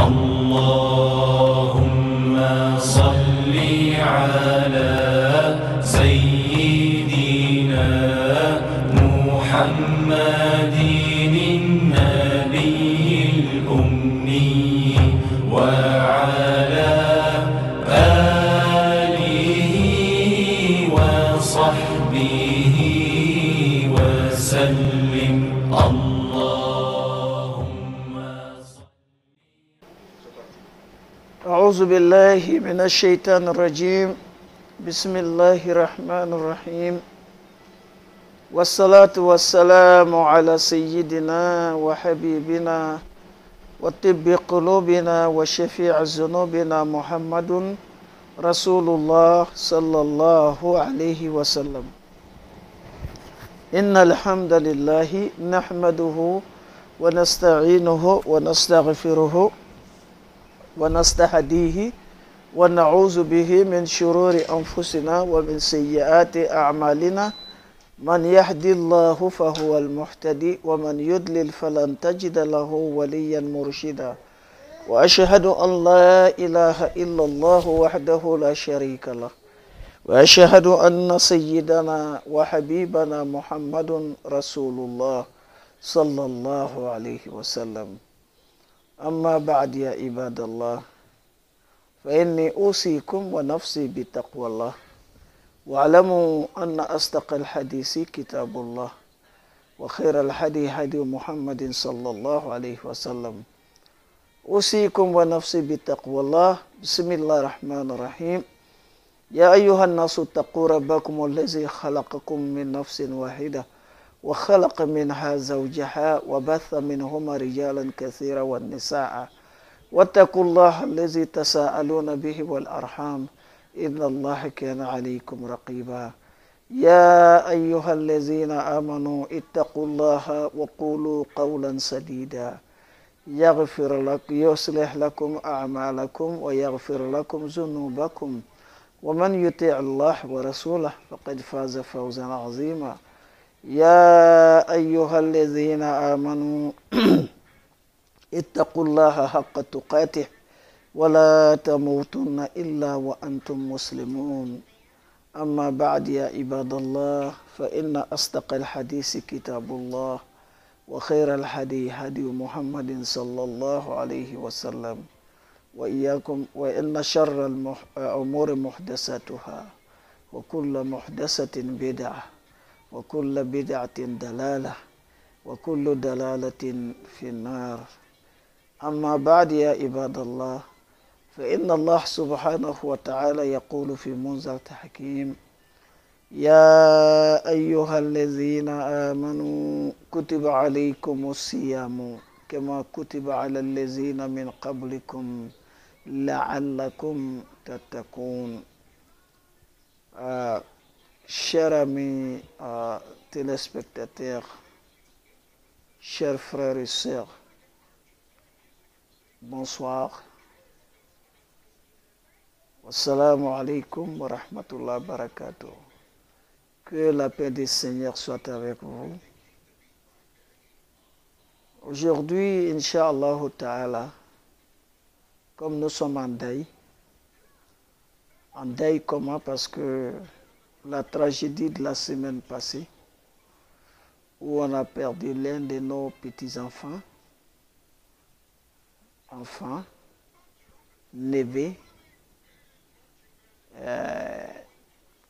اللهم صل على سيدنا محمد النبي الأمي وعلى آله وصحبه وسلم. أعوذ بالله من الشيطان الرجيم. بسم الله الرحمن الرحيم، والصلاة والسلام على سيدنا وحبيبنا وطب قلوبنا وشفيع ذنوبنا محمد رسول الله صلى الله عليه وسلم. إن الحمد لله نحمده ونستعينه ونستغفره ونستهديه ونعوذ به من شرور أنفسنا ومن سيئات أعمالنا. من يهدي الله فهو المهتدي ومن يضلل فلن تجد له وليا مرشدا. وأشهد أن لا إله إلا الله وحده لا شريك له، وأشهد أن سيدنا وحبيبنا محمد رسول الله صلى الله عليه وسلم. أما بعد يا عباد الله، فإني أوصيكم ونفسي بتقوى الله، واعلموا أن أصدق الحديث كتاب الله، وخير الهدي هدي محمد صلى الله عليه وسلم. أوصيكم ونفسي بتقوى الله. بسم الله الرحمن الرحيم. يا أيها الناس اتقوا ربكم الذي خلقكم من نفس واحدة وخلق منها زوجها وبث منهما رجالا كثيرا والنساء، واتقوا الله الذي تساءلون به والأرحام إن الله كان عليكم رقيبا. يا أيها الذين آمنوا اتقوا الله وقولوا قولا سديدا يصلح لكم أعمالكم ويغفر لكم ذنوبكم، ومن يطع الله ورسوله فقد فاز فوزا عظيما. يا أيها الذين آمنوا اتقوا الله حق تقاته ولا تموتن إلا وأنتم مسلمون. أما بعد يا عباد الله، فإن أصدق الحديث كتاب الله، وخير الهدي هدي محمد صلى الله عليه وسلم. وإياكم وإن شر الأمور محدثاتها، وكل محدثة بدعة، وكل بدعة دلالة، وكل دلالة في النار. أما بعد يا عباد الله، فإن الله سبحانه وتعالى يقول في منزل حكيم: يا أيها الذين آمنوا كتب عليكم الصيام كما كتب على الذين من قبلكم لعلكم تتقون. Chers amis téléspectateurs, chers frères et sœurs, bonsoir. Assalamu alaikum wa rahmatullahi wa barakatuh. Que la paix du Seigneur soit avec vous. Aujourd'hui, Inch'Allah Ta'ala, comme nous sommes en deuil comment? Parce que la tragédie de la semaine passée, où on a perdu l'un de nos petits-enfants, neveux,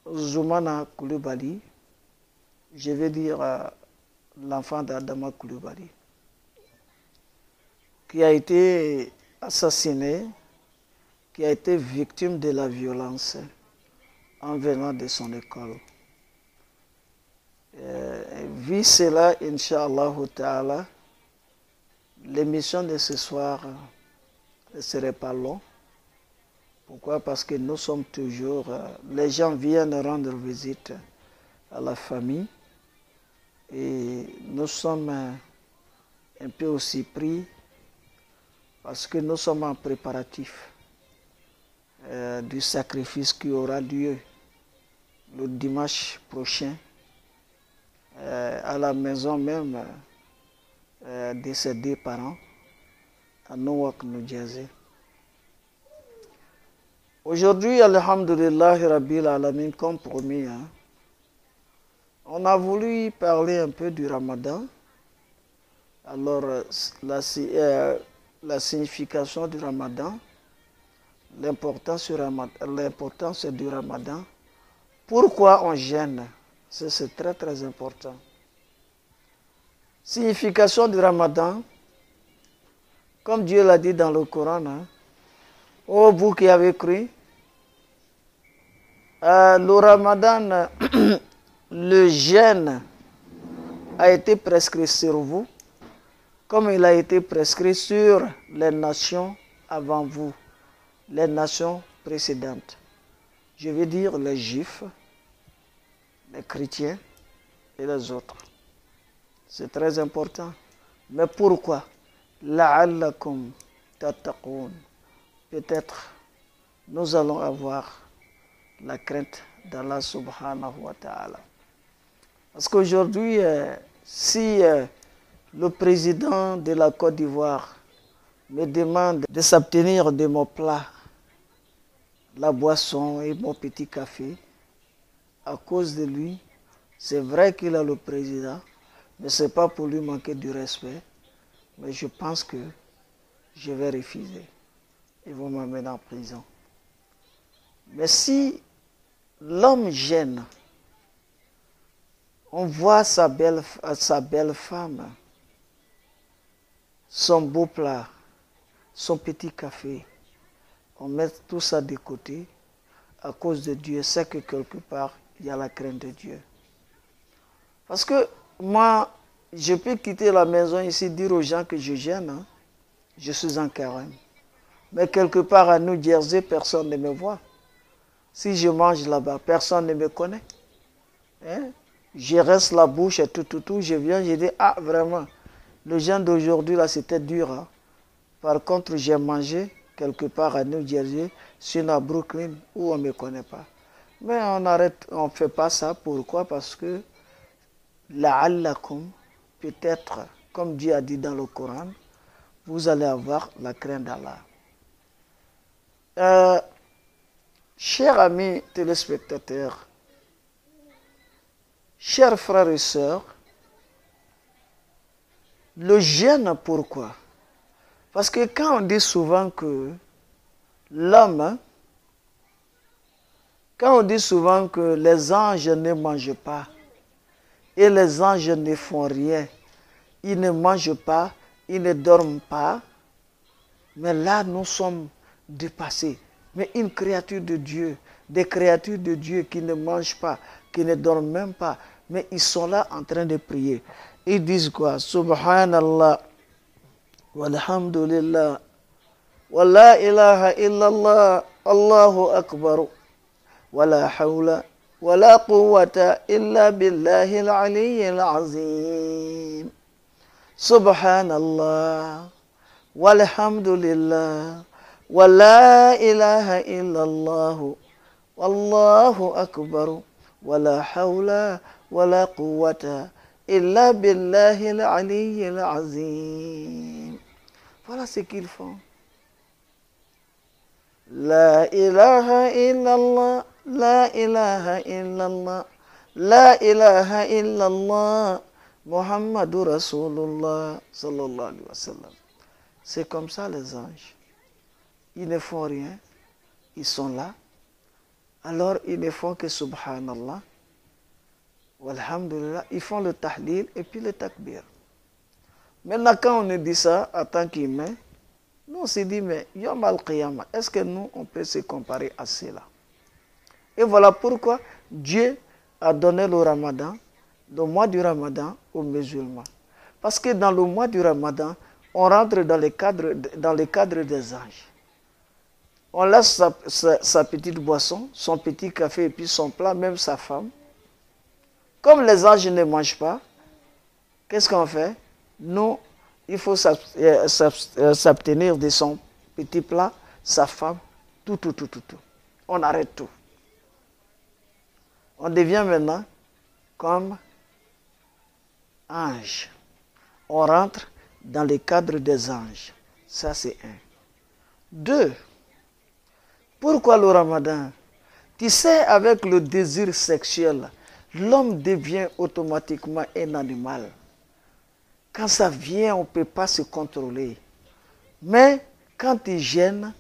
Zoumana Koulibaly, je vais dire l'enfant d'Adama Koulibaly, qui a été assassiné, qui a été victime de la violence en venant de son école. Vu cela, Inch'Allah Ta'ala, l'émission de ce soir ne serait pas longue. Pourquoi? Parce que nous sommes toujours... les gens viennent rendre visite à la famille et nous sommes un peu aussi pris parce que nous sommes en préparatif du sacrifice qui aura lieu le dimanche prochain à la maison même de ses deux parents, à Newark, New Jersey. Aujourd'hui, alhamdulillah Rabbil Alamin, comme promis, on a voulu parler un peu du Ramadan. Alors, la signification du Ramadan, l'importance du Ramadan, pourquoi on gêne, c'est très très important. Signification du Ramadan, comme Dieu l'a dit dans le Coran, ô vous qui avez cru, le Ramadan, le jeûne a été prescrit sur vous, comme il a été prescrit sur les nations avant vous, les nations précédentes. Je veux dire les Juifs, les chrétiens et les autres. C'est très important. Mais pourquoi? La'allakum tattaqoun. Peut-être nous allons avoir la crainte d'Allah subhanahu wa ta'ala. Parce qu'aujourd'hui, si le président de la Côte d'Ivoire me demande de s'abstenir de mon plat, la boisson et mon petit café, à cause de lui, c'est vrai qu'il est le président, mais ce n'est pas pour lui manquer du respect, mais je pense que je vais refuser. Ils vont m'amener en prison. Mais si l'homme gêne, on voit sa belle femme, son beau plat, son petit café, on met tout ça de côté à cause de Dieu, c'est que quelque part, il y a la crainte de Dieu. Parce que moi, je peux quitter la maison ici, dire aux gens que je gêne, je suis en carême. Mais quelque part à New Jersey, personne ne me voit. Si je mange là-bas, personne ne me connaît. Je reste la bouche et tout, je viens, je dis, ah vraiment, le jeûne d'aujourd'hui là, c'était dur. Par contre, j'ai mangé quelque part à New Jersey, sinon à Brooklyn, où on ne me connaît pas. Mais on arrête, on ne fait pas ça. Pourquoi? Parce que la'allakum, peut-être, comme Dieu a dit dans le Coran, vous allez avoir la crainte d'Allah. Chers amis téléspectateurs, chers frères et sœurs, le jeûne, pourquoi? Parce que quand on dit souvent que l'homme, quand on dit souvent que les anges ne mangent pas et les anges ne font rien, ils ne mangent pas, ils ne dorment pas, mais là nous sommes dépassés. Mais une créature de Dieu, des créatures de Dieu qui ne mangent pas, qui ne dorment même pas, mais ils sont là en train de prier. Ils disent quoi? Subhanallah, walhamdulillah, wa la ilaha illallah, Allahu akbar, wa la hawla, wa la quwwata illa billahi al-ali al-azim. Subhanallah, walhamdulillah, wa la ilaha illallah, wallahu akbar, wa la hawla, wa la quwwata illa billahi al-ali al-azim. Voilà ce qu'ils font. La ilaha illallah, la ilaha illallah, la ilaha illallah, Muhammadur Rasulullah sallallahu alayhi wa sallam. C'est comme ça les anges. Ils ne font rien, ils sont là. Alors ils ne font que subhanallah, walhamdulillah, ils font le tahlil et puis le takbir. Maintenant quand on dit ça en tant qu'humain, nous on se dit mais Yom al-Qiyamah, est-ce que nous on peut se comparer à cela? Et voilà pourquoi Dieu a donné le Ramadan, le mois du Ramadan aux musulmans. Parce que dans le mois du Ramadan, on rentre dans le cadre des anges. On laisse sa petite boisson, son petit café et puis son plat, même sa femme. Comme les anges ne mangent pas, qu'est-ce qu'on fait? Nous, il faut s'abstenir de son petit plat, sa femme, tout. On arrête tout. On devient maintenant comme ange. On rentre dans le cadre des anges. Ça, c'est un. Deux, pourquoi le ramadan? Tu sais, avec le désir sexuel, l'homme devient automatiquement un animal. Quand ça vient, on ne peut pas se contrôler. Mais quand tu gênes,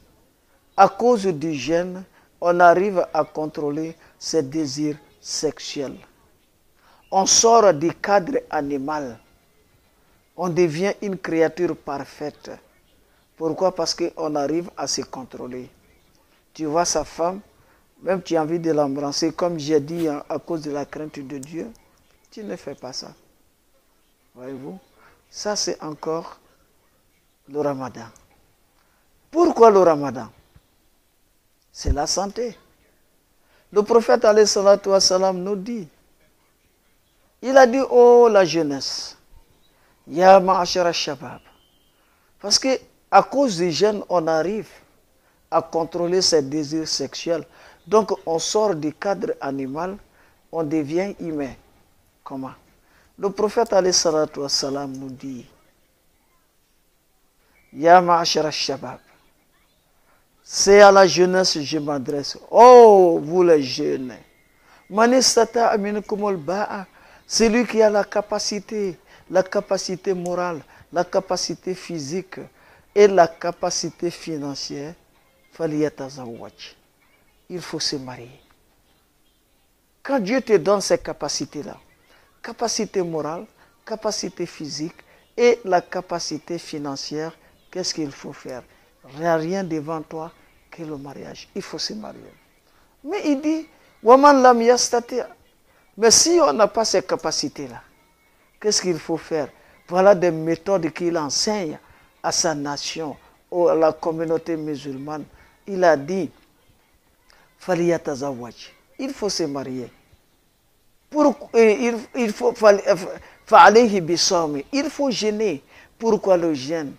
à cause du gêne, on arrive à contrôler ses désirs sexuels. On sort du cadre animal. On devient une créature parfaite. Pourquoi? Parce qu'on arrive à se contrôler. Tu vois sa femme, même tu as envie de l'embrasser, comme j'ai dit, à cause de la crainte de Dieu, tu ne fais pas ça. Voyez-vous? Ça, c'est encore le ramadan. Pourquoi le ramadan? C'est la santé. Le prophète alayhi salatu wa salam nous dit, il a dit, oh la jeunesse, ya ma'ashara shabab. Parce que à cause des jeunes, on arrive à contrôler ses désirs sexuels. Donc on sort du cadre animal, on devient humain. Comment? Le prophète alayhi salatu wa salam nous dit, ya ma'ashara shabab. C'est à la jeunesse que je m'adresse. Oh, vous les jeunes. Manistata aminkumul ba'a. C'est lui qui a la capacité morale, la capacité physique et la capacité financière. Faliyatazawwaj. Il faut se marier. Quand Dieu te donne ces capacités-là, capacité morale, capacité physique et la capacité financière, qu'est-ce qu'il faut faire? Il n'y a rien devant toi que le mariage. Il faut se marier. Mais il dit, Waman lam yastati. Mais si on n'a pas ces capacités-là, qu'est-ce qu'il faut faire? Voilà des méthodes qu'il enseigne à sa nation, à la communauté musulmane. Il a dit, Faliyatazawwaj. Il faut se marier. Il faut fa'alayhi bisawmi. Il faut jeûner. Pourquoi le jeûne?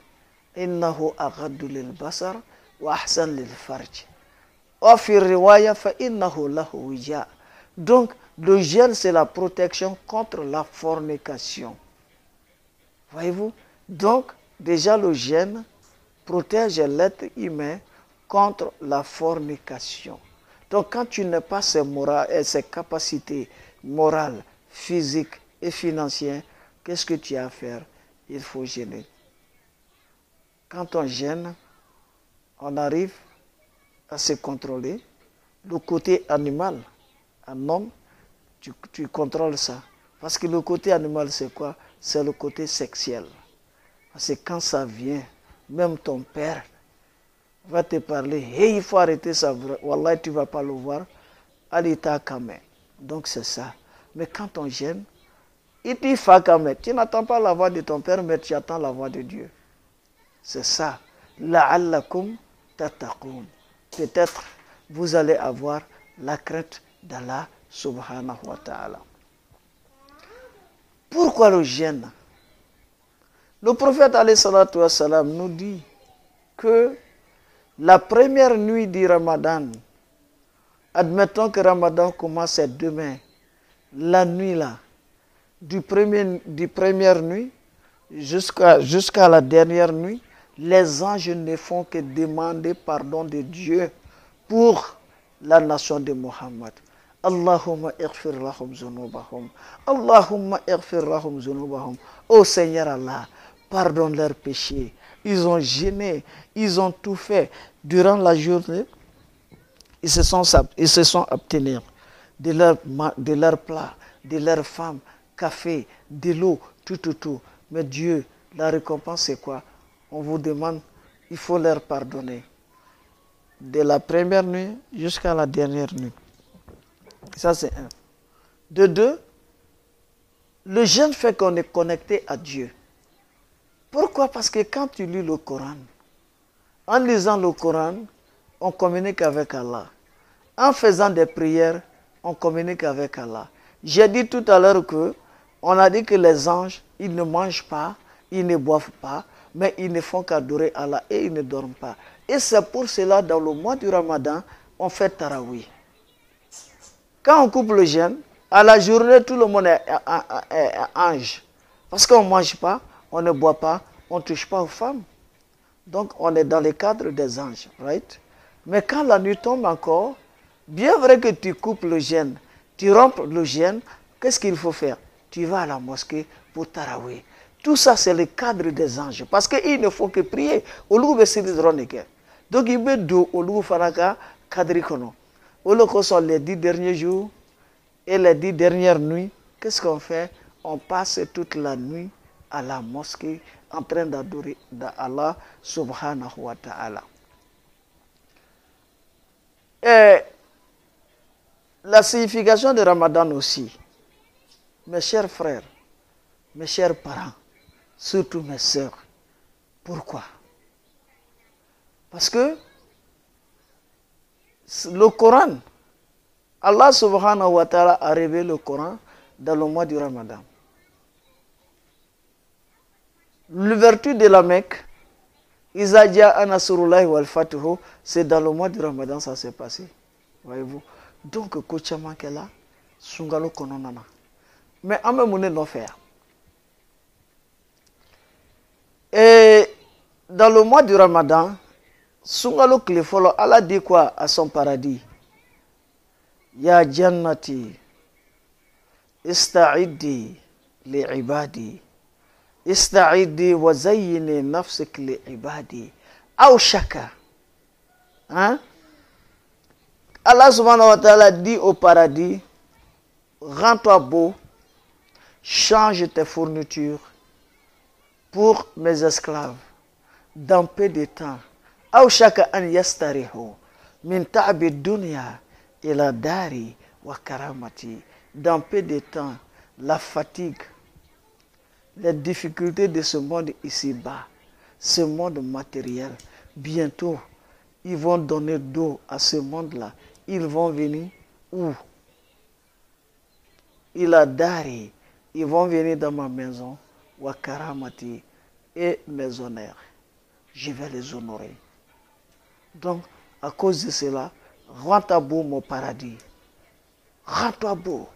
Innahu aghaddu lil basar wa ahsan lil farj. Wa fi riwaya fa innahu lahu wija. Donc le jeûne, c'est la protection contre la fornication. Voyez-vous? Donc déjà le jeûne protège l'être humain contre la fornication. Donc quand tu n'as pas ces capacités morales, physiques et financières, qu'est-ce que tu as à faire? Il faut jeûner. Quand on gêne, on arrive à se contrôler. Le côté animal, un homme, tu contrôles ça. Parce que le côté animal, c'est quoi? C'est le côté sexuel. Parce que quand ça vient, même ton père va te parler. Hey, il faut arrêter ça. Wallah, tu ne vas pas le voir. Alita Kame. Donc c'est ça. Mais quand on gêne, il dit Fakame. Tu n'attends pas la voix de ton père, mais tu attends la voix de Dieu. C'est ça. La'allakum tattaqun. Peut-être vous allez avoir la crainte d'Allah subhanahu wa ta'ala. Pourquoi le jeûne? Le prophète alayhi salatu wa salam nous dit que la première nuit du Ramadan, admettons que Ramadan commence demain, la nuit là, du première nuit jusqu'à la dernière nuit, les anges ne font que demander pardon de Dieu pour la nation de Mohammed. Allahumma ighfir lahum zunubahum. Allahumma ighfir lahum zunubahum. Ô Seigneur Allah, pardonne leurs péchés. Ils ont gêné, ils ont tout fait. Durant la journée, ils se sont abstenus de leur plat, de leurs femmes, café, de l'eau, tout. Mais Dieu, la récompense c'est quoi? On vous demande, il faut leur pardonner. De la première nuit jusqu'à la dernière nuit. Ça c'est un. De deux, le jeûne fait qu'on est connecté à Dieu. Pourquoi? Parce que quand tu lis le Coran, en lisant le Coran, on communique avec Allah. En faisant des prières, on communique avec Allah. J'ai dit tout à l'heure que on a dit que les anges, ils ne mangent pas, ils ne boivent pas, mais ils ne font qu'adorer Allah et ils ne dorment pas. Et c'est pour cela, dans le mois du Ramadan, on fait Tarawih. Quand on coupe le jeûne, à la journée, tout le monde est ange. Parce qu'on ne mange pas, on ne boit pas, on ne touche pas aux femmes. Donc on est dans le cadre des anges, right? Mais quand la nuit tombe encore, bien vrai que tu coupes le jeûne, tu rompes le jeûne, qu'est-ce qu'il faut faire? Tu vas à la mosquée pour tarawih. Tout ça, c'est le cadre des anges. Parce qu'il ne faut que prier. Donc, il me dit au Faraka cadre kono. Au sont les 10 derniers jours et les 10 dernières nuits. Qu'est-ce qu'on fait? On passe toute la nuit à la mosquée en train d'adorer Allah subhanahu wa ta'ala. Et la signification de Ramadan aussi, mes chers frères, mes chers parents, surtout mes sœurs. Pourquoi? Parce que le Coran, Allah subhanahu wa ta'ala a révélé le Coran dans le mois du Ramadan. L'ouverture de la Mecque, Iza Jaa Nasrullahi wal Fatuhu, c'est dans le mois du Ramadan ça s'est passé. Voyez-vous? Donc, Kochama Kela, Sungalo Kononana. Mais en même temps, faire. Et dans le mois du Ramadan, Sungalo Klefolo, Allah dit quoi à son paradis? Ya Jannati, Ista'iddi li ibadi. Ista'iddi wa zayyini nafsik li ibadi. Awshaka. Hein? Allah subhanahu wa ta'ala dit au paradis, rends-toi beau, change tes fournitures pour mes esclaves, dans peu de temps. Awshaka an yastarihu min ta'bi dunya ila dari wa karamati. Dans peu de temps, la fatigue, les difficultés de ce monde ici-bas, ce monde matériel, bientôt, ils vont donner d'eau à ce monde-là. Ils vont venir où? Ila dari. Ils vont venir dans ma maison, wa karamati, et mes honneurs. Je vais les honorer. Donc, à cause de cela, rends-toi beau mon paradis. Rends-toi beau.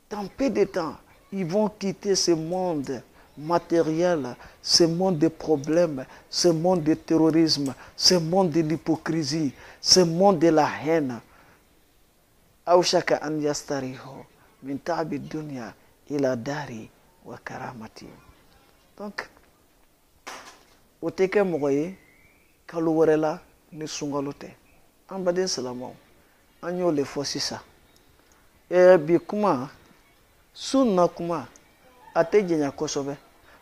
Dans peu de temps, ils vont quitter ce monde matériel, ce monde de problèmes, ce monde de terrorisme, ce monde de l'hypocrisie, ce monde de la haine. Awshaka an yastarihu min ta'bi dunya ila dari wa karamati. Donc, oteke mogoye kalo wɛrɛ ni sunkalo tɛ an baden silamɛw an y'o le fɔ sisan bi kuma sunna kuma a tɛ janya kosɛbɛ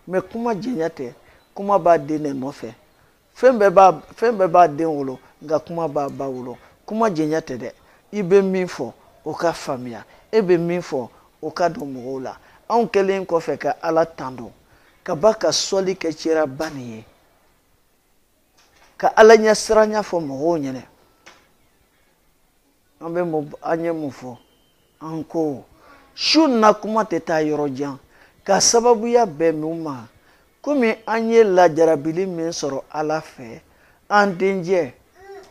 mais kuma janya tɛ kuma b'a den de nɔfɛ fɛn bɛɛ b'a den wolo nka kuma b'a ba wolo kuma janya tɛ dɛ i bɛ min fɔ o ka faamuya e bɛ min fɔ o ka don mɔgɔw la anw kɛlen kɔfɛ ka ala tando ka ba ka sɔli kɛ cɛra ba nin ye ka ala ɲɛ siranya fɔ mɔgɔw ɲɛna an ye mun fɔ an ko su na kuma tɛ taa yɔrɔ jan ka sababuya bɛn min ma komi an ye lajarabili min sɔrɔ ala fɛ an dencɛ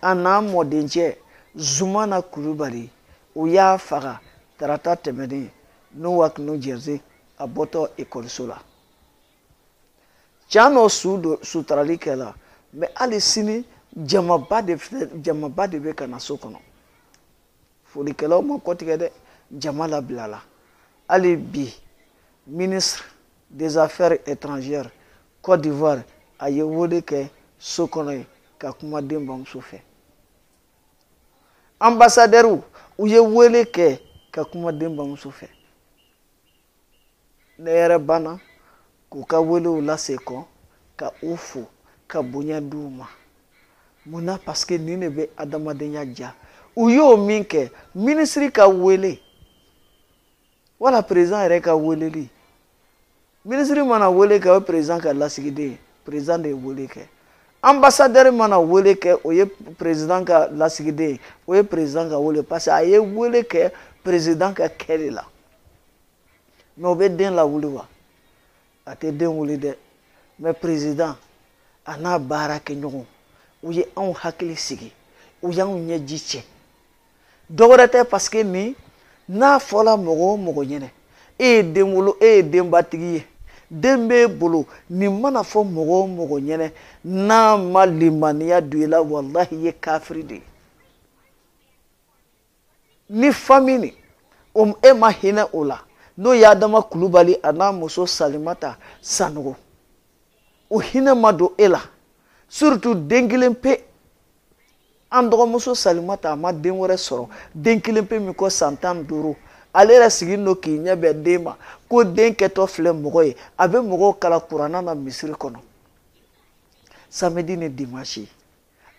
a n'an mɔdencɛ Zumana Kulubali u y'a faga tarata tɛmɛnen n'o wakino jɛrɛse a bɔtɔ ekɔliso la can n'o sutarali kɛla mais hali sini jamaba de bɛ ka na so kɔnɔ folikɛlaw ma kɔtigɛ dɛ jama labila la hali bi ministre des affaires étrangères Côte d'Ivoire a ye wele kɛ so kɔnɔ ye ka kuma den bamuso fɛ ambassadeur u ye wele kɛ ka kuma den bamuso fɛ ne yɛrɛ banna k'u ka welew lase kɔ ka u fo ka bonya d'u ma munna parce que nin de bɛ adamadenya ja u y'o min kɛ ministre ka wele wala président yɛrɛ ka weleli ministre mana wele kɛ o président ka lasigiden président de ye wele kɛ ambassadeur mana wele kɛ o ye président ka lasigiden o ye président ka wele parce que a ye wele kɛ président ka kɛ de la mais o bɛ den lawuli wa a tɛ den wuli dɛ mais président a n'a baara kɛ ɲɔgɔn u ye anw hakili sigi u y'anw ɲɛji cɛ dɔwɛrɛ tɛ parce que nin n'a fɔla mɔgɔ o mɔgɔ ɲɛna e ye den wolo e ye denbatigi ye den b'e bolo nin mana fɔ mɔgɔ o mɔgɔ ɲɛnɛ n'a ma limaniya don i la walahi i ye kafiri de ye ni famille e ma hinɛ o la n'o ye Adama Kulubali a n'a muso Salimata Sanogo o hinɛ ma don e la surtout den kelen pe an dɔgɔmuso Salimata a ma den wɛrɛ sɔrɔ den kelen pe min kɔ san 15 ale yɛrɛ sigilen don k'i ɲɛ bɛn den ma ko den kɛtɔ filɛ mɔgɔ ye a bɛ mɔgɔw kala kuranna na misiri kɔnɔ samedi ni dimanche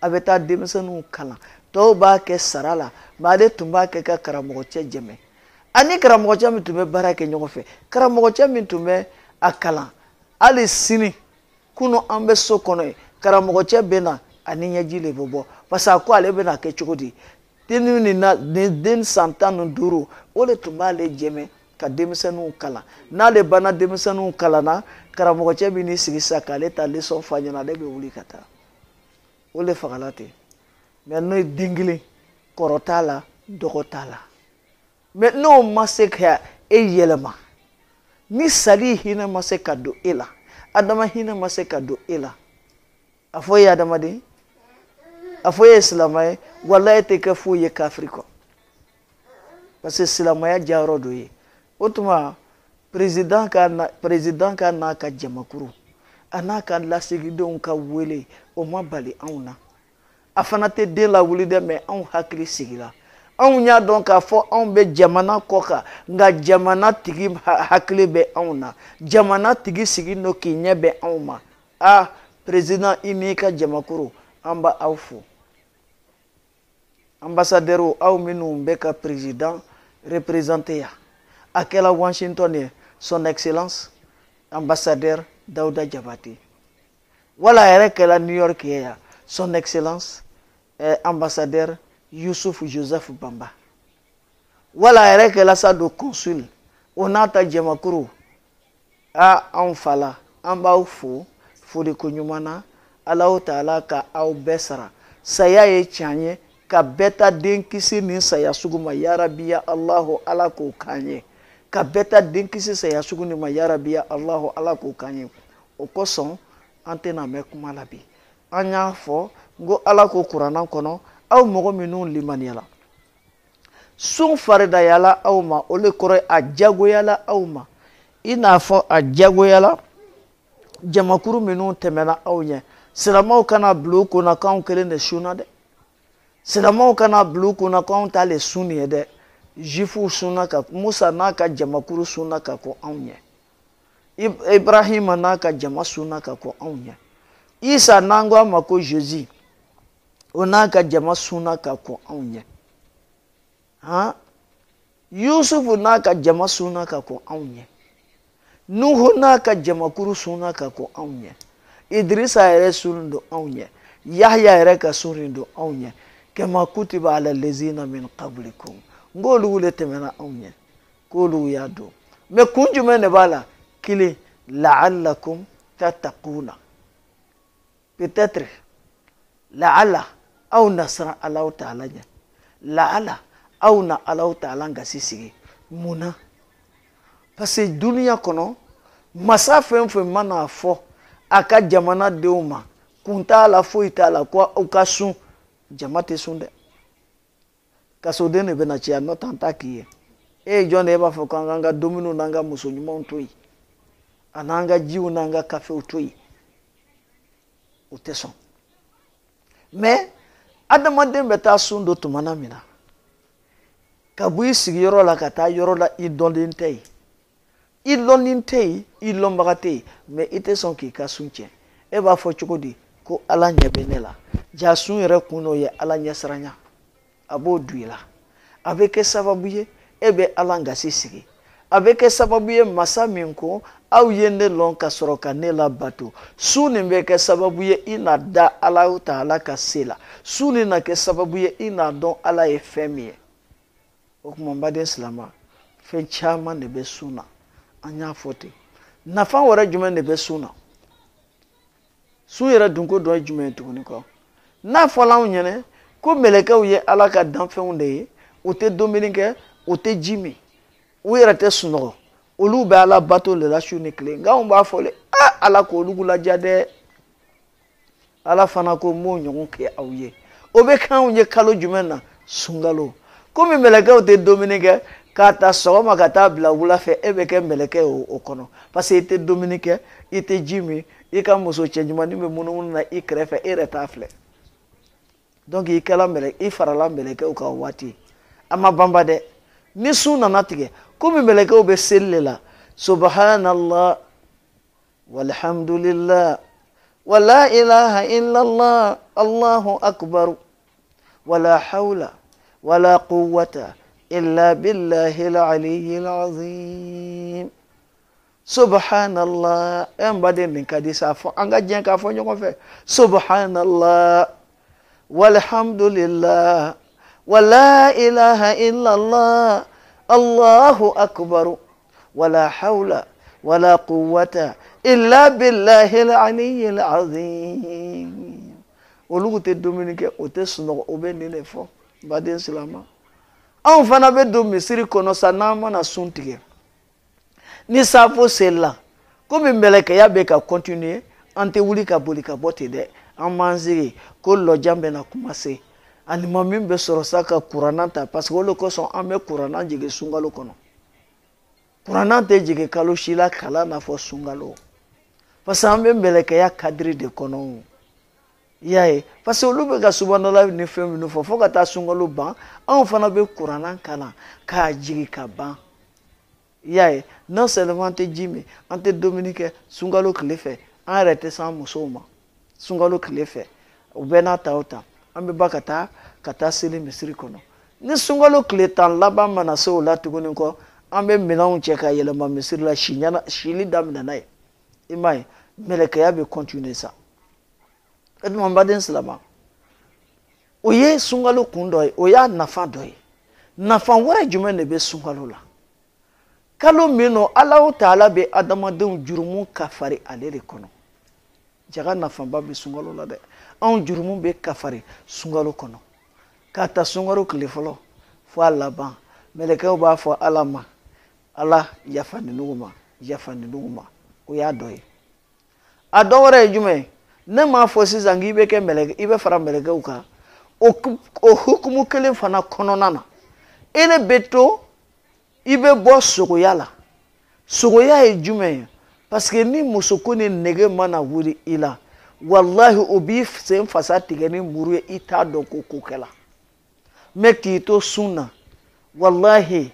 a bɛ taa denmisɛnninw kalan tɔw b'a kɛ sara la mais ale tun b'a kɛ ka karamɔgɔcɛ jɛmɛ ani karamɔgɔcɛ min tun bɛ baara kɛ ɲɔgɔn fɛ karamɔgɔcɛ min tun bɛ a kalan hali sini kunu an bɛ so kɔnɔ ye karamɔgɔcɛ bɛ na ani ɲɛji de bɛ bɔ parce que a ko ale bɛ na kɛ cogo di den san 15 o de tun b'ale jɛmɛ ka denmisɛnninw kalan n'ale banna denmisɛnninw kalanna karamɔgɔcɛ bɛ n'i sigi sisan k'ale ta leçon f'a ɲɛna ale bɛ wuli ka taa o de fagala ten mais n'o ye den kelen kɔrɔ t'a la dɔgɔ t'a la mais n'o ma se ka e yɛlɛma ni sali hinɛ ma se ka don e la adama hinɛ ma se ka don e la a fɔ e ye adamaden a fɔ e ye silamɛ ye walahi e tɛ kɛ foyi ye kafiri kɔ parce que silamɛya jayɔrɔ dɔ ye o tuma président ka n'a ka jamakuru a n'a ka lasigidenw ka wele o ma bali anw na a fana tɛ den lawuli dɛ mais anw hakili sigira anw y'a dɔn k'a fɔ anw bɛ jamana kɔ kan nka jamana tigi hakili bɛ anw na jamana tigi sigilen don k'i ɲɛ bɛn anw ma président i n'i ka jamakuru an b'a aw fo ambassadeur aw minnu bɛ ka président représenté ya a kɛla Washington ye son excellence ambassadeur Dawuda Jabate wala yɛrɛ kɛla New York ye ya son excellence ambassadeur Yusuf Joseph Bamba wala yɛrɛ kɛla sa do consul o n'a ta jamakuru anw fala an b'aw fo foli ko ɲuman na Alahu Taala ka aw bɛɛ sara saya ye tiɲɛ ye ka bɛɛ ta den kisi ni saya sugu ma ya Rabbi ya Allahu Ala k'o k'an ye ka bɛɛ ta den kisi saya sugu ni ma ya Rabbi ya Allahu Ala k'o k'an ye o kosɔn an tɛna mɛn kuma la bi an y'a fɔ n ko Ala ko kuranna kɔnɔ aw mɔgɔ minnu limaniyala sun faridayala aw ma o le kɔrɔ a jagoyala aw ma i n'a fɔ a jagoyala jamakuru minnu tɛmɛna aw ɲɛ silamɛw kana bila u kunna k'anw kelen de sunna dɛ silamɛw kana bila u kunna k'anw t'ale sun nin ye dɛ juifuw sunna ka Musa n'a ka jamakuru sunna ka ko anw ɲɛ Ibrahima n'a ka jama sunna ka ko anw ɲɛ Isa n'an ko a ma ko Jésus o n'a ka jama sunna ka ko anw ɲɛ Yusufu n'a ka jama sunna ka ko anw ɲɛ Nuhu n'a ka jamakuru sunna ka ko anw ɲɛ Idrisa yɛrɛ sun don anw ɲɛ Yahya yɛrɛ ka sun don anw ɲɛ kama kutiba ala lezina min qablikum n k'olu le tɛmɛna anw ɲɛ k'olu y'a don mais kun jumɛn de b'a la kelen la'allakum tattaquna peut-être la'alla aw na siran Alahu Taala ɲɛ la'alla aw na Alahu Taala gasi sigi mun na parce que duniya kɔnɔ masa fɛn fɛn mana fɔ a ka jamanadenw ma kun t'a la foyi t'a la ko aw ka sun jama tɛ sun dɛ kasoden de bɛna caya n'o tɛ an t'a k'i ye e ye jɔn de ye e b'a fɔ ko an k'an ka dumuniw n'an ka muso ɲumanw to yen a n'an ka jiw n'an ka kafew to yen o tɛ sɔn mais adamaden bɛ taa sun dɔ tumana min na ka bɔ i sigiyɔrɔ la ka taa yɔrɔ la i dɔnlen tɛ yen i lɔnnin tɛ yen i lɔnbaga tɛ yen mais i tɛ sɔn k'i ka sun tiɲɛ e b'a fɔ cogo di ko Ala ɲɛ bɛ ne la ja sun yɛrɛ kun n'o ye Ala ɲɛsiranya a b'o don i la a bɛ kɛ sababu ye e bɛ Ala gasi sigi a bɛ kɛ sababu ye masa min ko aw ye ne lɔn ka sɔrɔ ka ne labato su nin bɛ kɛ sababu ye i na da Alahu Taala ka se la su nin na kɛ sababu ye i na dɔn Ala ye fɛn min ye o kuma n baden silamɛ fɛn caman de bɛ sun na an y'a fɔ ten nafa wɛrɛ jumɛn de bɛ sun na sun yɛrɛ dunko dɔ ye jumɛn ye tuguni kɔ n'a fɔla anw ɲɛna ko mɛlɛkɛw ye Ala ka danfɛnw de ye u tɛ dumuni kɛ u tɛ ji min u yɛrɛ tɛ sunɔgɔ olu bɛ ala bato le la su ni tile nka anw b'a fɔ le ala k'olu ladiya dɛ ala fana ko m'o ɲɔgɔn kɛ aw ye o bɛ k'anw ye kalo jumɛn na sunkalo komi mɛlɛkɛw tɛ dumuni kɛ k'a ta sɔgɔma ka taa bila wula fɛ e bɛ kɛ mɛlɛkɛ o kɔnɔ parce que i tɛ dumuni kɛ i tɛ ji min i ka muso cɛ ɲumanin bɛ munumunu na i kɛrɛfɛ e yɛrɛ t'a filɛ donc i kɛla mɛlɛkɛ i farala mɛlɛkɛw kan o waati a ma banba dɛ ni sun nana tigɛ komi mɛlɛkɛw bɛ seli le la subhanallah walhamdulillah wala ilaha illallah allahu akbar wala hawla wala quwwata illa billahi al-aliyyi al-azim subhanallah en bade nin kadi sa fo anga jen ka fo ɲɔgɔn fɛ subhanallah walhamdulillah wala ilaha illallah allahu akbar wala hawla wala quwwata illa billahi al-aliyyi al-azim olu tɛ dumuni kɛ o tɛ sunɔgɔ o bɛ nin de fɔ baden silama anw fana bɛ don misiri kɔnɔ sa n'an mana sun tigɛ ni safo selila komi mɛlɛkɛya bɛ ka continuer an tɛ wuli ka boli ka bɔ ten dɛ an b'an sigi ko lɔjan bɛ na commencer anima min bɛ sɔrɔ sa ka kuranna ta parce que o de kosɔn an bɛ kuranna jigin sunkalo kɔnɔ kuranna tɛ jigin kalo si la kalan n'a fɔ sunkalo parce que an bɛ mɛlɛkɛya kadiri de kɔnɔ i y'a ye parce que olu bɛ ka subhanallah ni fɛn minnu fɔ fo ka taa sunkalo ban anw fana bɛ kuranna kalan k'a jigin ka ban i y'a ye non seulement an tɛ ji min an tɛ dumuni kɛ sunkalo tile fɛ an yɛrɛ tɛ s'an musow ma sunkalo tile fɛ u bɛɛ n'a ta o ta an bɛ ba ka taa seli misiri kɔnɔ ni sunkalo tile 10 laban mana se o la tuguni kɔ an bɛ minɛnw cɛ ka yɛlɛma misiri la sili daminɛ n'a ye i m'a ye mɛlɛkɛya bɛ continuer sa eduma baden silama o ye sunkalo kun dɔ ye o y'a nafa dɔ ye nafa wɛrɛ jumɛn de bɛ sunkalo la kalo min nɔ Alahu Taala bɛ adamadenw jurumu kafari ale de kɔnɔ jaga nafaba bɛ sunkalo la dɛ anw jurumu bɛ kafari sunkalo kɔnɔ k'a ta sunkalo tile fɔlɔ fo a laban mɛlɛkɛw b'a fɔ Ala ma Ala yafa ninnu ma yafa ninnu ma o y'a dɔ ye a dɔ wɛrɛ ye jumɛn ye ne m'a fɔ sisan k'i bɛ kɛ mɛlɛkɛ i bɛ fara mɛlɛkɛw kan o hukumu kelen fana kɔnɔna na e de bɛ to i bɛ bɔ sogoya la sogoya ye jumɛn ye parce que ni muso ko ni nege mana wuli i la wallahi o b'i sen fasa tigɛ ni muru ye i t'a dɔn ko ko kɛla mais k'i to sun na wallahi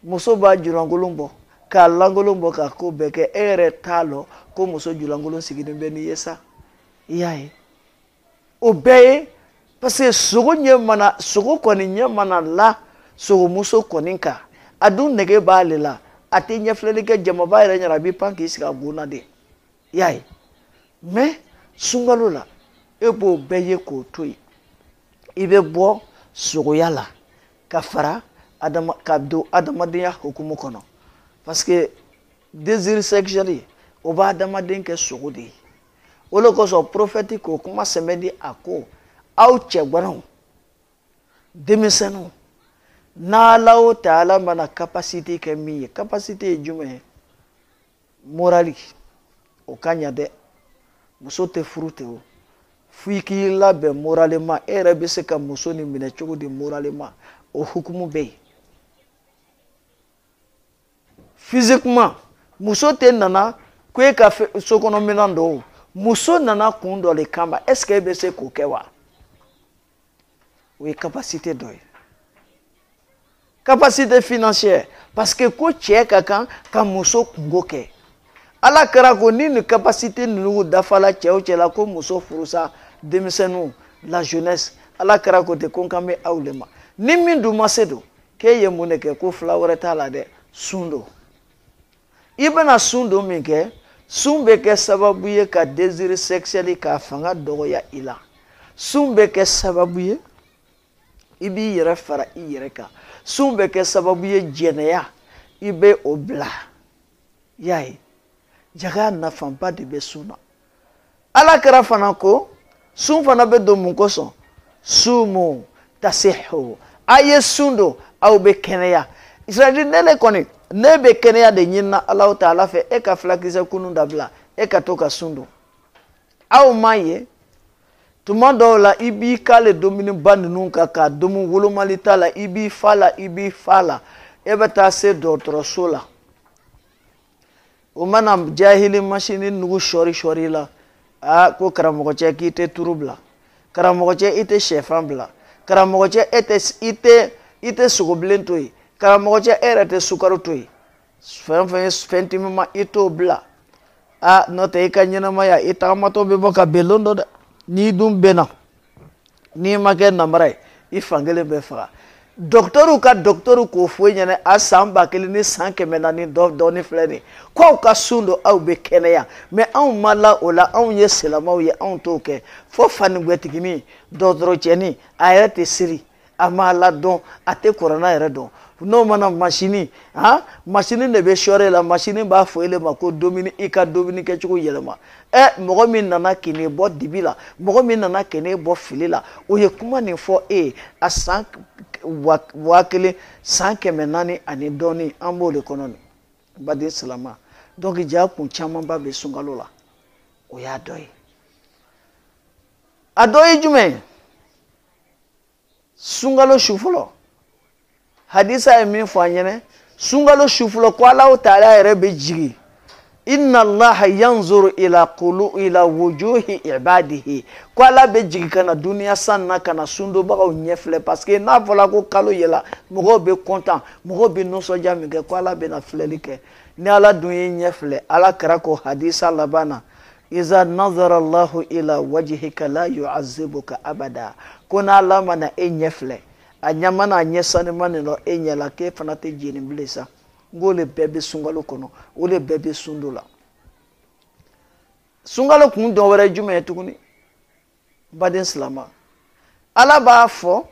muso b'a julankolon bɔ k'a lankolon bɔ k'a ko bɛɛ kɛ e yɛrɛ t'a lɔ ko muso julankolon sigilen bɛ n'i ye sa i y'a ye o bɛɛ ye parce que sogo kɔni ɲɛ mana la sogomuso kɔni kan a dun nege b'ale la a tɛ ɲɛfilɛli kɛ jamaba yɛrɛ ɲɛna a b'i pan k'i sigi a gonna de i y'a ye mais sunkalo la e b'o bɛɛ ye k'o to yen i bɛ bɔ sogoya la ka fara ka don adamadenya hukumu kɔnɔ parce que désir sexuel o b'a adamaden kɛ sogo de ye o de kosɔn prophète k'o kuma sɛbɛn di a ko aw cɛganaw denmisɛnninw n'Alahu Taala mana capacité kɛ min ye capacité ye jumɛn ye morali o ka ɲa dɛ muso tɛ furu ten o f'i k'i labɛn moralement e yɛrɛ bɛ se ka muso ni minɛ cogo di moralement o hukumu bɛ yen physiquement muso tɛ nana ko e ka sokɔnɔminɛn dɔw muso nana kun dɔ de kama est ce que e bɛ se k'o kɛ wa o ye capacité dɔ ye capacité financière parce que ko cɛ ka kan ka muso kungo kɛ ala kɛra ko ni nin capacité ninnu dafala cɛ o cɛ la ko muso furusa denmisɛnninw la jeunesse ala kɛra ko ten ko n kan bɛ aw le ma ni min dun ma se don k'e ye mun de kɛ ko fila wɛrɛ t'a la dɛ sun don i bɛna sun don min kɛ sun bɛ kɛ sababu ye ka désir sexuel k'a fanga dɔgɔya i la sun bɛ kɛ sababu ye i b'i yɛrɛ fara i yɛrɛ kan sun bɛ kɛ sababu ye jɛnɛya i bɛ o bila i y'a ye jaga nafaba de bɛ sun na ala kɛra fana ko sun fana bɛ don mun kosɔn sumu tasihu a ye sun don aw bɛ kɛnɛya c'est à dire ne le kɔni ne be kɛnɛya de ɲinina Alahu Taala fɛ e ka filakisɛ kunun dabila e ka to ka sun dun aw m'a ye tuma dɔw la i b'i k'ale dumuni ba ninnu kan k'a domu wolomali t'a la i b'i fa la e bɛ taa se dɔgɔtɔrɔso la o mana jahili machine nugu sɔri la ko karamɔgɔcɛ k'i tɛ turu bila karamɔgɔcɛ i tɛ sɛfan bila karamɔgɔcɛ i tɛ sogobilen to yen karamɔgɔcɛ e yɛrɛ tɛ sukaro to yen fɛn fɛn ye fɛn timima i t'o bila n'o tɛ i ka ɲɛnamaya i tagamatɔ bɛ bɔ ka belon dɔ dɛ n'i dun bɛnna n'i ma kɛ namara ye i fankelen bɛ faga dɔgɔtɔrɔw ka dɔgɔtɔrɔw k'o fɔ i ɲɛna a san 1000 ni san 400 dɔɔni filɛ nin k'aw ka sun don aw bɛ kɛnɛya mais anw ma la o la anw ye silamɛw ye anw t'o kɛ fo fanigɛtigini dɔgɔtɔrɔcɛni a yɛrɛ tɛ siri a ma la dɔn a tɛ kuranna yɛrɛ dɔn n'o mana machine machine de bɛ sɔre la machine b'a fɔ ele ma ko domini i ka domini kɛcogo yɛlɛma mɔgɔ min nana k'e bɔ dibi la mɔgɔ min nana k'e bɔ fili la o ye kuma nin fɔ a san 1000 san 400 ani dɔɔni an b'o de kɔnɔ nin baden silama donc ja kun camanba bɛ sunkalo la o y'a dɔ ye a dɔ ye jumɛn sunkalo su fɔlɔ hadisa ye min fɔ an ɲɛna sunkalo su fɔlɔ ko Alahu Taala yɛrɛ bɛ jigi inna Allaha yanzuru ila wujuhi ibadihi ko Ala bɛ jigi kana duniya san na kana sundobagaw ɲɛfilɛ parce que n'a fɔla ko kalo yɛla mɔgɔw bɛ content mɔgɔw bɛ nisɔndiya min kɛ ko Ala bɛna filɛli kɛ ni Ala dun ye ɲɛfilɛ Ala kɛra ko hadisa laban na iza nazara Allahu ila wajhika la yu'azzibuka abada ko n'Ala mana e ɲɛfilɛ a ɲamana a ɲɛ sanimani lɔ e ɲɛla k'e fana tɛ jeni bilen sa ngo le bɛɛ bɛ sunkalo kɔnɔ o le bɛɛ bɛ sundo la sunkalo kun dɔ wɛrɛ jumɛn ye tuguni baden silama Ala b'a fɔ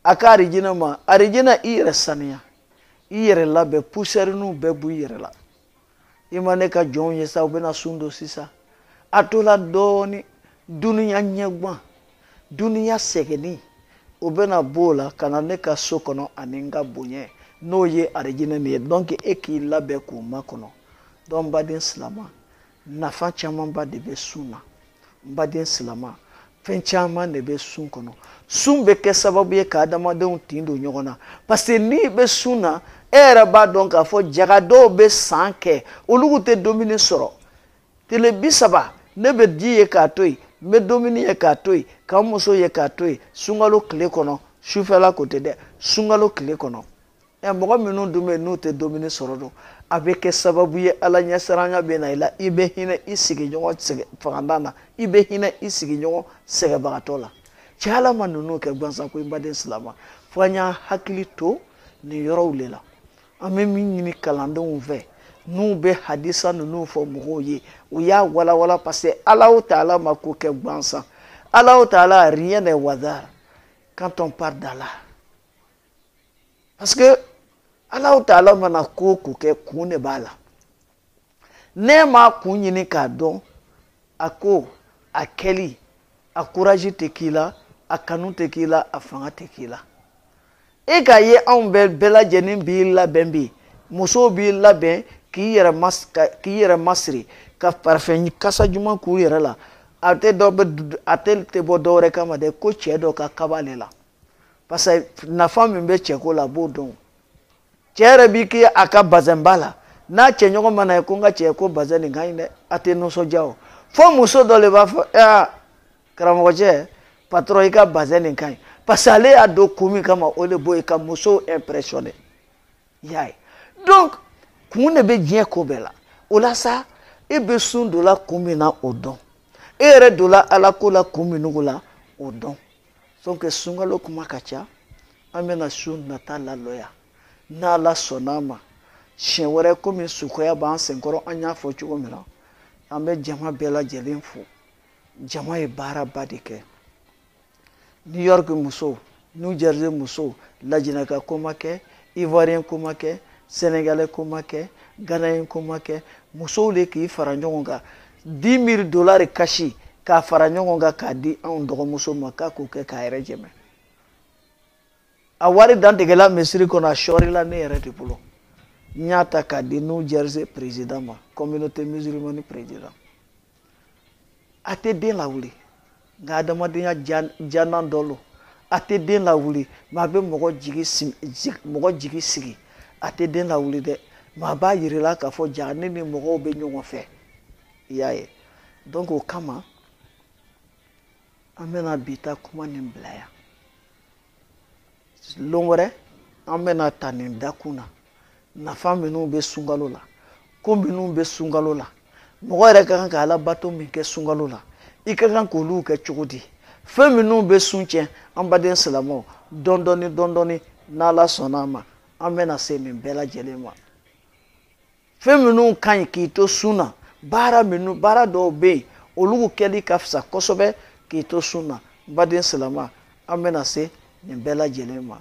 a ka arijinɛ ma arijinɛ i yɛrɛ saniya i yɛrɛ labɛn poussière-niw bɛɛ b'u yɛrɛ la i ma ne ka jɔnw ye sa u bɛna sundo sisan a to la dɔɔni duniya ɲɛguwan duniya sɛgɛnni o bɛna b'o la ka na ne ka so kɔnɔ ani n ka bonya n'o ye arijinɛ nin ye donc e k'i labɛn k'o makɔnɔ donc n baden silama nafa camanba de bɛ sun na n baden silama fɛn caman de bɛ sun kɔnɔ sun bɛ kɛ sababu ye ka adamadenw tin don ɲɔgɔn na parce que n'i bɛ sun na e yɛrɛ b'a dɔn k'a fɔ jaga dɔw bɛ san kɛ olu tɛ dumuni sɔrɔ tile 30 ne bɛ ji ye k'a to yen n bɛ dumuni ye k'a to yen ka n muso ye k'a to yen sunkalo tile kɔnɔ sufɛla ko tɛ dɛ sunkalo tile kɔnɔ mɔgɔ minnu dun bɛ yen n'u tɛ dumuni sɔrɔ dun a bɛ kɛ sababu ye Ala ɲɛsiranya bɛ na i la i bɛ hinɛ i sigiɲɔgɔn faganda na i bɛ hinɛ i sigiɲɔgɔn sɛgɛbagatɔ la cɛ Ala ma ninnu kɛ gansan ko i baden silama fo an y'an hakili to nin yɔrɔw de la an bɛ min ɲini kalandenw fɛ n'u bɛ hadisa ninnu fɔ mɔgɔw ye u y'a walawala parce que Alahu Taala ma ko kɛ gansan Alahu Taala rien n'est hasard quand on parle d'Allah parce que Alahu Taala mana ko kɛ kun de b'a la ne ma kun ɲini k'a dɔn a ko a kɛli a courage tɛ k'i la a kanu tɛ k'i la a fanga tɛ k'i la e k'a ye anw bɛɛ lajɛlen b'i labɛn bi musow b'i labɛn k'i yɛrɛ masiri ka parfum kasa juman k'u yɛrɛ la a tɛ bɔ dɔwɛrɛ kama dɛ ko cɛ dɔ ka kaba le la parce que nafa min bɛ cɛko la a b'o dɔn cɛ yɛrɛ b'i k'i a ka bazɛn ba la n'a cɛɲɔgɔn mana ye ko n ka cɛ ko bazɛn nin ka ɲi dɛ a tɛ nisɔndiya o fo muso dɔ le b'a fɔ karamɔgɔcɛ patron i ka bazɛn nin ka ɲi parce que ale y'a don kun min kama o de b'o ye ka muso impressionner y'a ye donc kun de bɛ diɲɛ ko bɛɛ la o la sa e bɛ sun dɔ la kun min na o dɔn e yɛrɛ dɔ la Ala ko la kun min la o dɔn donc sunkalo kuma ka ca an bɛna su nata lalɔya n'Ala sɔnn'a ma siɲɛ wɛrɛ komi sukoya b'an senkɔrɔ an y'a fɔ cogo min na an bɛ jama bɛɛ lajɛlen fo jama ye baaraba de kɛ New York musow New Jersey musow Lajinaka ko ma kɛ Ivoirien ko ma kɛ Sénégalais ko ma kɛ Ghanéen ko ma kɛ musow de k'i fara ɲɔgɔn kan $10,000 kasi k'a fara ɲɔgɔn kan k'a di anw dɔgɔmuso ma k'a k'o kɛ k'a yɛrɛ jɛmɛ a wari dantigɛla misiri kɔnɔ a sɔrila ne yɛrɛ de bolo Nyata ka di New Jersey président ma communauté musulmane président ate den la wuli nga adamadenya janan dolo ate den la wuli ma be mogo jigi sigi ate den la wuli de ma ba yirila ka fo jani ni mogo be ɲɔgɔn fɛ yaye donc o kama an bɛna bita kuma nin bila yan lon wɛrɛ an bɛna ta nin dakun na nafa minnu bɛ sunkalo la ko minnu bɛ sunkalo la mɔgɔ yɛrɛ ka kan ka alabato min kɛ sunkalo la i ka kan k'olu kɛ cogo di fɛn minnu bɛ sun tiɲɛ an baden silamɛw dɔɔni n'ala sɔnna a ma an bɛna se nin bɛɛ lajɛlen ma fɛn minnu ka ɲi k'i to sun na baara dɔw bɛ yen olu kɛli ka fisa kosɛbɛ k'i to sun na baden silamɛ an bɛna se nin bɛɛ lajɛlen ma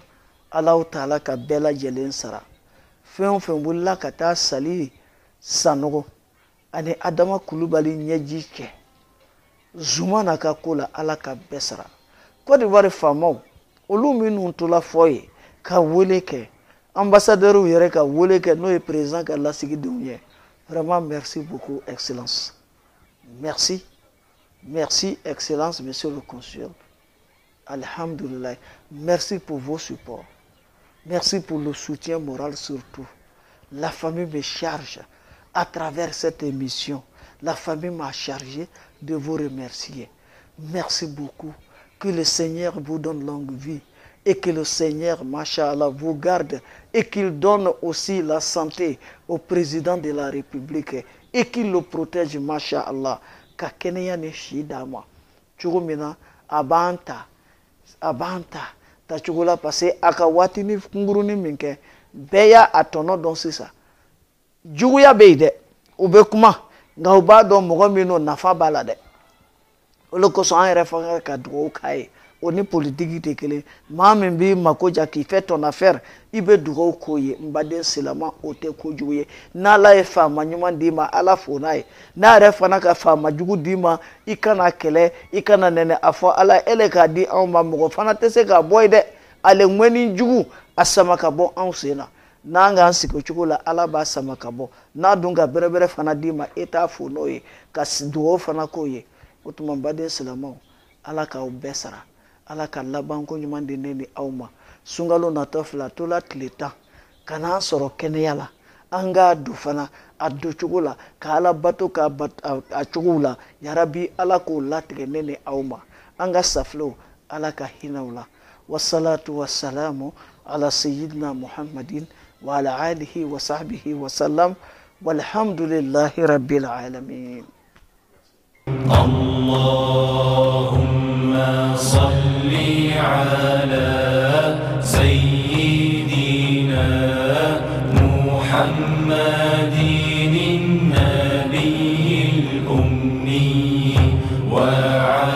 Alahu Taala ka bɛɛ lajɛlen sara fɛn o fɛn wulila ka taa sali Sanogo ani Adama Kulubali ɲɛji kɛ Zuma n'a ka ko la Ala ka bɛɛ sara Côte d'Ivoire faamaw olu minnu tola fɔ ye ka wele kɛ ambassadeur yɛrɛ ka wele kɛ n'o ye président ka lasigidenw ye vraiment merci beaucoup excellence merci excellence monsieur le consul alhamdulillah merci pour vos supports merci pour le soutien moral surtout la famille me charge à travers cette émission la famille m'a chargé de vous remercier merci beaucoup que le Seigneur vous donne longue vie et que le Seigneur, Masha'Allah, vous garde et qu'il donne aussi la santé au président de la République et qu'il le protège, Masha'Allah. Ka kɛnɛya ni si d'a ma cogo min na a b'an ta cogo la parce que a ka waatini kunkurunin min kɛ bɛɛ y'a tɔnɔ dɔn sisan juguya bɛ yen dɛ u bɛ kuma nka u b'a dɔn mɔgɔ min n'o nafa b'a la dɛ o de kosɔn an yɛrɛ fana ka dugawu k'a ye o ni politiki tɛ kelen maa min b'i mako ja k'i fɛ ton affaire i bɛ dugawu k'o ye n baden silamɛ o tɛ kojugu ye n'ala ye faama ɲuman d'i ma ala fo n'a ye n'a yɛrɛ fana ka faama jugu d'i ma i kana kɛlɛ i kana nɛnɛ a fɔ ala ele k'a di anw ma mɔgɔ fana tɛ se k'a bɔ ye dɛ ale ŋɛni jugu a sama ka bɔ anw sen na n'an k'an sigi o cogo la ala b'a sama ka bɔ n'a dun ka bɛrɛbɛrɛ fana d'i ma e t'a fo n'o ye ka dugawu fana k'o ye o tuma n baden silamɛw ala k'aw bɛɛ sara ala ka labanko ɲuman di ne ni aw ma sunkalo natɔ filɛ a tola tile 10 ka n'an sɔrɔ kɛnɛya la an k'a don fana a don cogo la ka ala bato k'a a cogow la yarabi ala k'o latigɛ ne ni aw ma an ka safilew ala ka hinɛw la wasalatu wasalamu ala sayyidina muhammadin wa ala alihi wa sahbihi wa sallam walhamdulillahi rabbil alamin. اللهم صل على سيدنا محمد النبي الأمي وعلى